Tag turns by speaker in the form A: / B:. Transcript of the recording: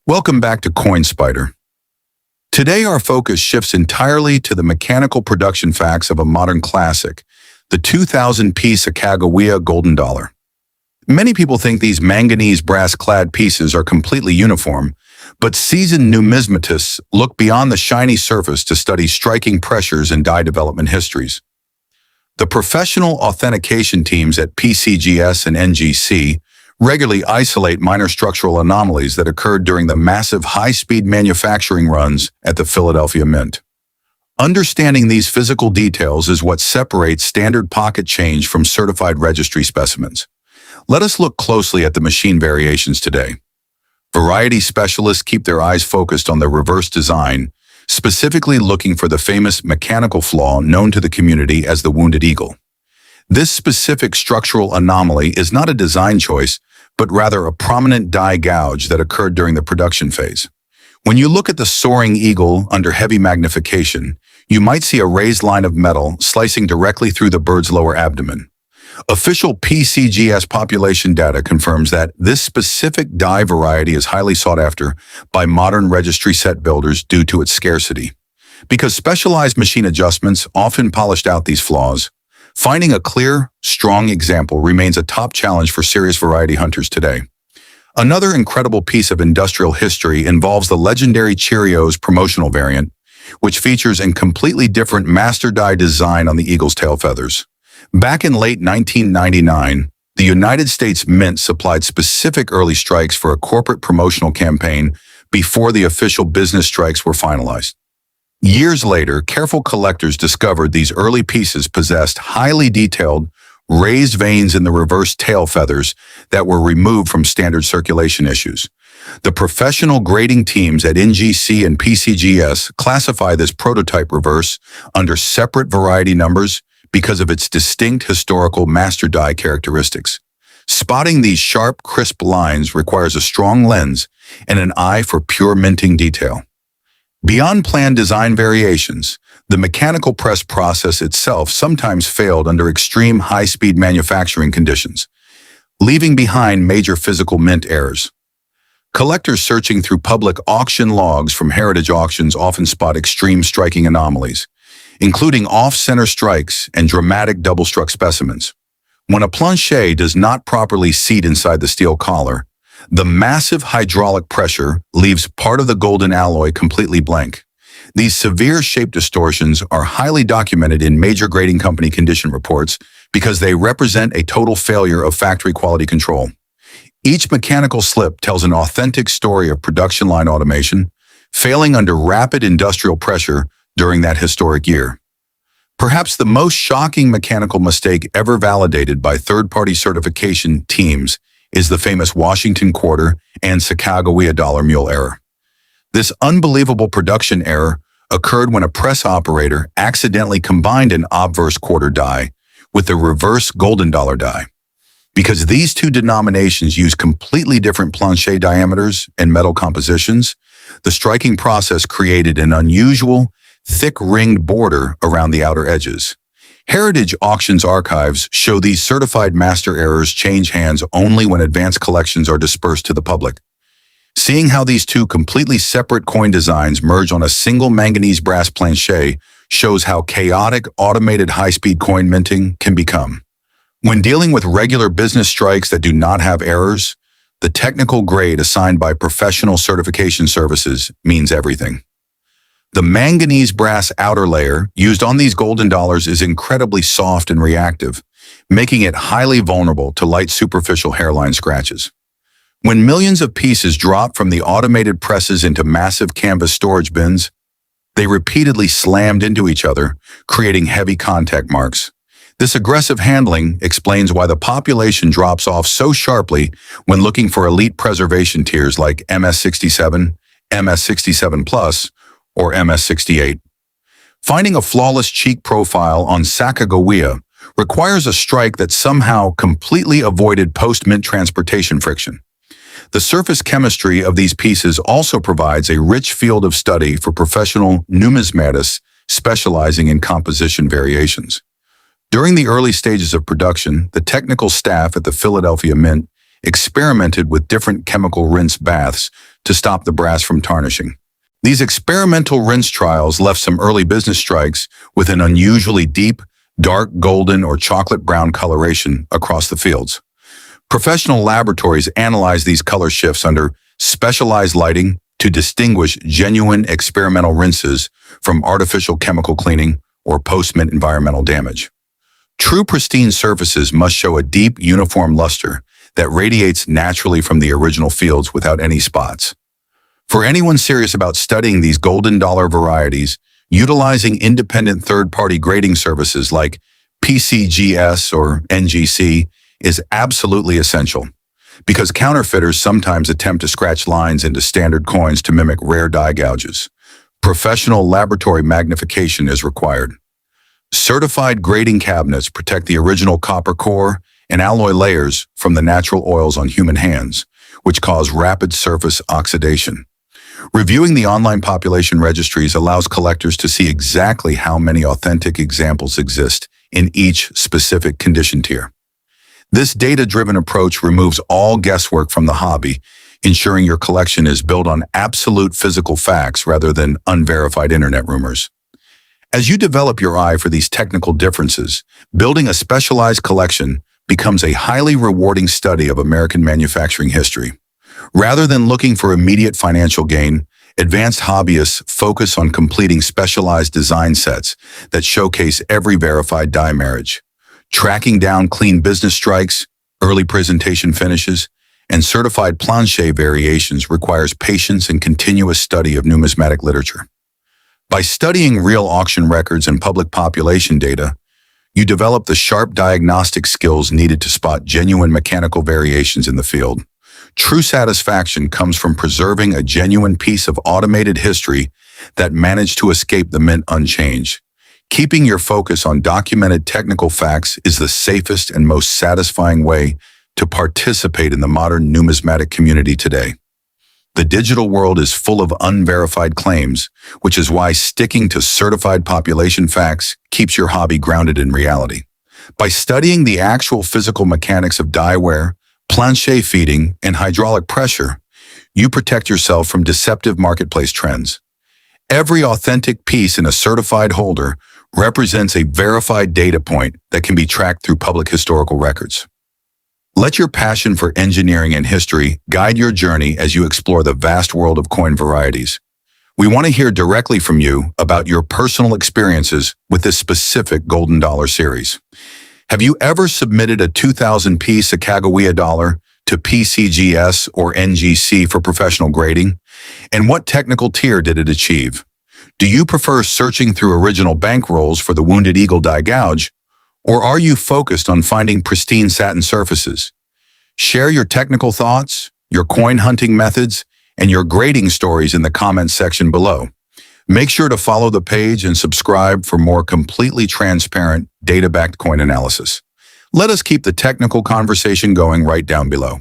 A: Welcome back to Coin Spyder. Today our focus shifts entirely to the mechanical production facts of a modern classic, the 2000-piece Sacagawea Golden Dollar. Many people think these manganese brass-clad pieces are completely uniform, but seasoned numismatists look beyond the shiny surface to study striking pressures and die development histories. The professional authentication teams at PCGS and NGC regularly isolate minor structural anomalies that occurred during the massive high-speed manufacturing runs at the Philadelphia Mint. Understanding these physical details is what separates standard pocket change from certified registry specimens. Let us look closely at the machine variations today. Variety specialists keep their eyes focused on the reverse design, specifically looking for the famous mechanical flaw known to the community as the wounded eagle. This specific structural anomaly is not a design choice, but rather a prominent die gouge that occurred during the production phase. When you look at the soaring eagle under heavy magnification, you might see a raised line of metal slicing directly through the bird's lower abdomen. Official PCGS population data confirms that this specific die variety is highly sought after by modern registry set builders due to its scarcity. Because specialized machine adjustments often polished out these flaws, finding a clear, strong example remains a top challenge for serious variety hunters today. Another incredible piece of industrial history involves the legendary Cheerios promotional variant, which features a completely different master die design on the eagle's tail feathers. Back in late 1999, the United States Mint supplied specific early strikes for a corporate promotional campaign before the official business strikes were finalized. Years later, careful collectors discovered these early pieces possessed highly detailed, raised veins in the reverse tail feathers that were removed from standard circulation issues. The professional grading teams at NGC and PCGS classify this prototype reverse under separate variety numbers because of its distinct historical master die characteristics. Spotting these sharp, crisp lines requires a strong lens and an eye for pure minting detail. Beyond planned design variations, the mechanical press process itself sometimes failed under extreme high-speed manufacturing conditions, leaving behind major physical mint errors. Collectors searching through public auction logs from heritage auctions often spot extreme striking anomalies, including off-center strikes and dramatic double-struck specimens. When a planche does not properly seat inside the steel collar, the massive hydraulic pressure leaves part of the golden alloy completely blank. These severe shape distortions are highly documented in major grading company condition reports because they represent a total failure of factory quality control. Each mechanical slip tells an authentic story of production line automation, failing under rapid industrial pressure during that historic year. Perhaps the most shocking mechanical mistake ever validated by third-party certification teams is the famous Washington quarter and Sacagawea dollar mule error. This unbelievable production error occurred when a press operator accidentally combined an obverse quarter die with the reverse golden dollar die. Because these two denominations use completely different planche diameters and metal compositions, the striking process created an unusual, thick ringed border around the outer edges. Heritage auctions archives show these certified master errors change hands only when advanced collections are dispersed to the public. Seeing how these two completely separate coin designs merge on a single manganese brass planche shows how chaotic automated high-speed coin minting can become. When dealing with regular business strikes that do not have errors, the technical grade assigned by professional certification services means everything. The manganese brass outer layer used on these golden dollars is incredibly soft and reactive, making it highly vulnerable to light superficial hairline scratches. When millions of pieces drop from the automated presses into massive canvas storage bins, they repeatedly slammed into each other, creating heavy contact marks. This aggressive handling explains why the population drops off so sharply when looking for elite preservation tiers like MS67, MS67+, or MS68. Finding a flawless cheek profile on Sacagawea requires a strike that somehow completely avoided post-mint transportation friction. The surface chemistry of these pieces also provides a rich field of study for professional numismatists specializing in composition variations. During the early stages of production, the technical staff at the Philadelphia Mint experimented with different chemical rinse baths to stop the brass from tarnishing. These experimental rinse trials left some early business strikes with an unusually deep, dark golden or chocolate brown coloration across the fields. Professional laboratories analyzed these color shifts under specialized lighting to distinguish genuine experimental rinses from artificial chemical cleaning or post-mint environmental damage. True pristine surfaces must show a deep, uniform luster that radiates naturally from the original fields without any spots. For anyone serious about studying these golden dollar varieties, utilizing independent third-party grading services like PCGS or NGC is absolutely essential, because counterfeiters sometimes attempt to scratch lines into standard coins to mimic rare die gouges. Professional laboratory magnification is required. Certified grading cabinets protect the original copper core and alloy layers from the natural oils on human hands, which cause rapid surface oxidation. Reviewing the online population registries allows collectors to see exactly how many authentic examples exist in each specific condition tier. This data-driven approach removes all guesswork from the hobby, ensuring your collection is built on absolute physical facts rather than unverified internet rumors. As you develop your eye for these technical differences, building a specialized collection becomes a highly rewarding study of American manufacturing history. Rather than looking for immediate financial gain, advanced hobbyists focus on completing specialized design sets that showcase every verified die marriage. Tracking down clean business strikes, early presentation finishes, and certified planche variations requires patience and continuous study of numismatic literature. By studying real auction records and public population data, you develop the sharp diagnostic skills needed to spot genuine mechanical variations in the field. True satisfaction comes from preserving a genuine piece of automated history that managed to escape the mint unchanged. Keeping your focus on documented technical facts is the safest and most satisfying way to participate in the modern numismatic community today. The digital world is full of unverified claims, which is why sticking to certified population facts keeps your hobby grounded in reality. By studying the actual physical mechanics of die wear, planche feeding, and hydraulic pressure, you protect yourself from deceptive marketplace trends. Every authentic piece in a certified holder represents a verified data point that can be tracked through public historical records. Let your passion for engineering and history guide your journey as you explore the vast world of coin varieties. We want to hear directly from you about your personal experiences with this specific Golden Dollar series. Have you ever submitted a 2000p Sacagawea dollar to PCGS or NGC for professional grading? And what technical tier did it achieve? Do you prefer searching through original bankrolls for the Wounded Eagle die gouge? Or are you focused on finding pristine satin surfaces? Share your technical thoughts, your coin hunting methods, and your grading stories in the comments section below. Make sure to follow the page and subscribe for more completely transparent, data-backed coin analysis. Let us keep the technical conversation going right down below.